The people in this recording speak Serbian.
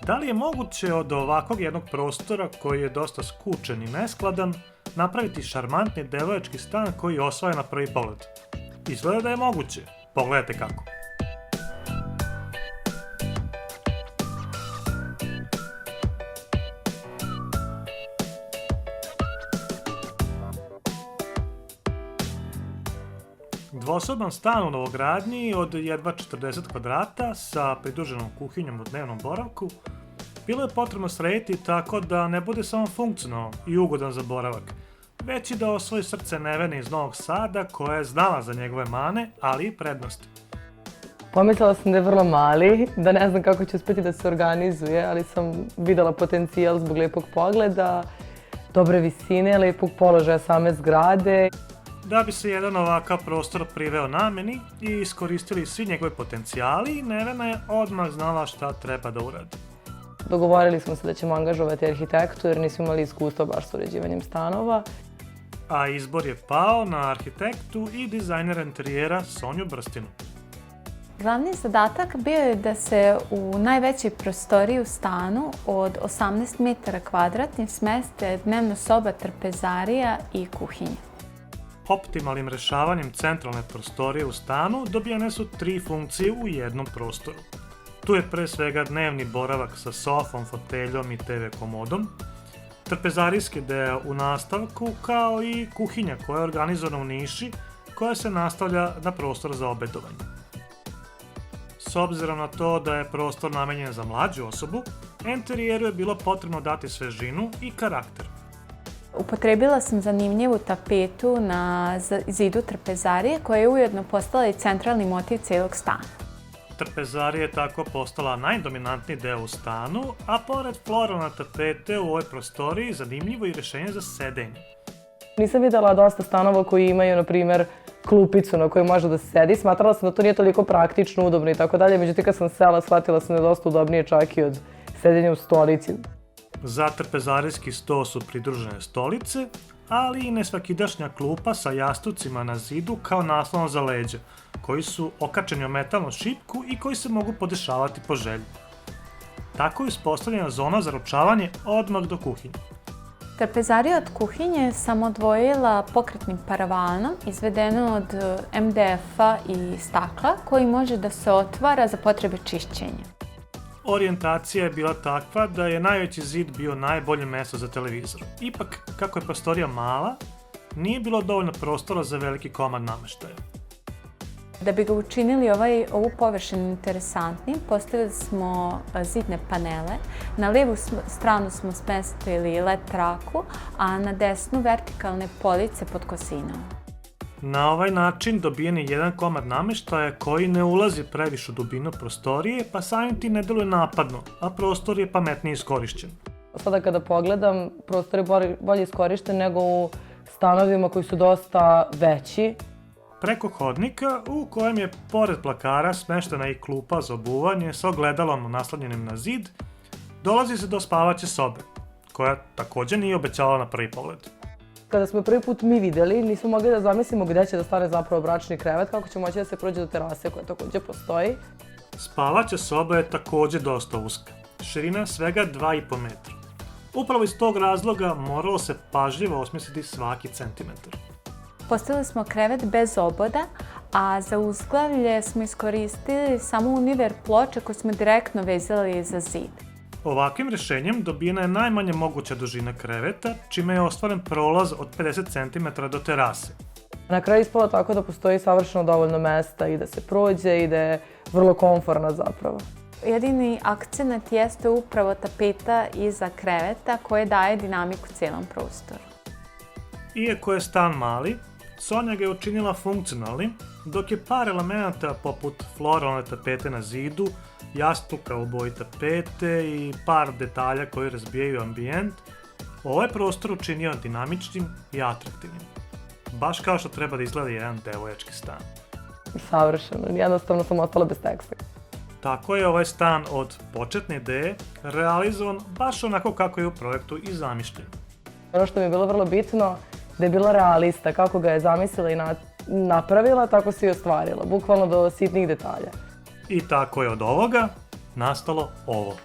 Da li je moguće od ovakvog jednog prostora koji je dosta skučen i neskladan napraviti šarmantni devojački stan koji osvaja na prvi pogled? Izgleda da je moguće. Pogledajte kako. Dvosoban stan u novogradnji od jedva 40 kvadrata sa pridruženom kuhinjom u dnevnom boravku bilo je potrebno srediti tako da ne bude samo funkcionalan i ugodan za boravak, već i da osvoji srce Nevene iz Novog Sada koja je znala za njegove mane, ali i prednosti. Pomislila sam da je vrlo mali, da ne znam kako će uspjeti da se organizuje, ali sam videla potencijal zbog lijepog pogleda, dobre visine, lijepog položaja same zgrade. Da bi se jedan ovakav prostor priveo nameni i iskoristili svi njegove potencijali, Nevena je odmah znala šta treba da uradi. Dogovorili smo se da ćemo angažovati arhitektu jer nismo imali iskustva baš s uređivanjem stanova. A izbor je pao na arhitektu i dizajnera interijera Sonju Brstinu. Glavni zadatak bio je da se u najvećoj prostoriji u stanu od 18 metara kvadratnih smeste dnevna soba, trpezarija i kuhinja. Optimalnim rešavanjem centralne prostorije u stanu dobijene su 3 funkcije u jednom prostoru. Tu je pre svega dnevni boravak sa sofom, foteljom i TV komodom, trpezarijski deo u nastavku, kao i kuhinja koja je organizovana u niši koja se nastavlja na prostor za obedovanje. S obzirom na to da je prostor namenjen za mlađu osobu, interijeru je bilo potrebno dati svežinu i karakter. Upotrebila sam zanimljivu tapetu na zidu trpezarije koja je ujedno postala i centralni motiv cijelog stana. Trpezarija je tako postala najdominantniji deo u stanu, a pored floralne tapete u ovoj prostoriji zanimljivo i rješenje za sedenje. Nisam videla dosta stanova koji imaju, na primjer, klupicu na kojoj može da se sedi. Smatrala sam da to nije toliko praktično, udobno i tako dalje. Međutim, kad sam sela, shvatila sam da je dosta udobnije čak i od sedenja u stolici. Za trpezarijski sto su pridružene stolice, ali i nesvakidašnja klupa sa jastucima na zidu kao naslonom za leđa, koji su okačeni o metalnu šipku i koji se mogu podešavati po želji. Tako je uspostavljena zona za ručavanje odmah do kuhinje. Trpezariju od kuhinje sam odvojila pokretnim paravanom izvedeno od MDF-a i stakla koji može da se otvara za potrebe čišćenja. Orijentacija je bila takva da je najveći zid bio najbolje mesto za televizor. Ipak, kako je prostorija mala, nije bilo dovoljno prostora za veliki komad nameštaja. Da bi ga učinili ovu površinu interesantnim, postavili smo zidne panele. Na lijevu stranu smo smestili LED traku, a na desnu vertikalne police pod kosinom. Na ovaj način dobijen je jedan komad nameštaja koji ne ulazi previše u dubinu prostorije, pa samim tim ne deluje napadno, a prostor je pametnije iskorišćen. Sada kada pogledam, prostor je bolje iskorišten nego u stanovima koji su dosta veći. Preko hodnika, u kojem je pored plakara smeštena i klupa za obuvanje sa ogledalom naslonjenim na zid, dolazi se do spavaće sobe, koja također nije obećala na prvi pogled. Kada smo prvi put mi vidjeli, nismo mogli da zamislimo gdje će da stane zapravo bračni krevet, kako će moći da se prođe do terase koja također postoji. Spavaća soba je također dosta uska, širina svega 2,5 metra. Upravo iz tog razloga moralo se pažljivo osmisliti svaki centimetar. Postavili smo krevet bez oboda, a za uzglavlje smo iskoristili samo univer ploče koje smo direktno vezali za zid. Ovakvim rješenjem dobijena je najmanja moguća dužina kreveta, čime je ostvaren prolaz od 50 cm do terase. Na kraju ispalo tako da postoji savršeno dovoljno mesta i da se prođe i da je vrlo komforna zapravo. Jedini akcenat jeste upravo tapeta iza kreveta koja daje dinamiku cijelom prostoru. Iako je stan mali, Sonja ga je učinila funkcionalnim, dok je par elemenata poput floralne tapete na zidu, jastuka u boji tapete i par detalja koji razbijaju ambijent, ovaj prostor učinio dinamičnim i atraktivnim. Baš kao što treba da izgleda jedan devojački stan. Savršeno, jednostavno sam ostala bez teksta. Tako je ovaj stan od početne ideje realizovan baš onako kako je u projektu i zamišljen. Ono što mi je bilo vrlo bitno, da je bila realista, kako ga je zamislila i napravila, tako se i ostvarila, bukvalno do sitnih detalja. I tako je od ovoga nastalo ovo.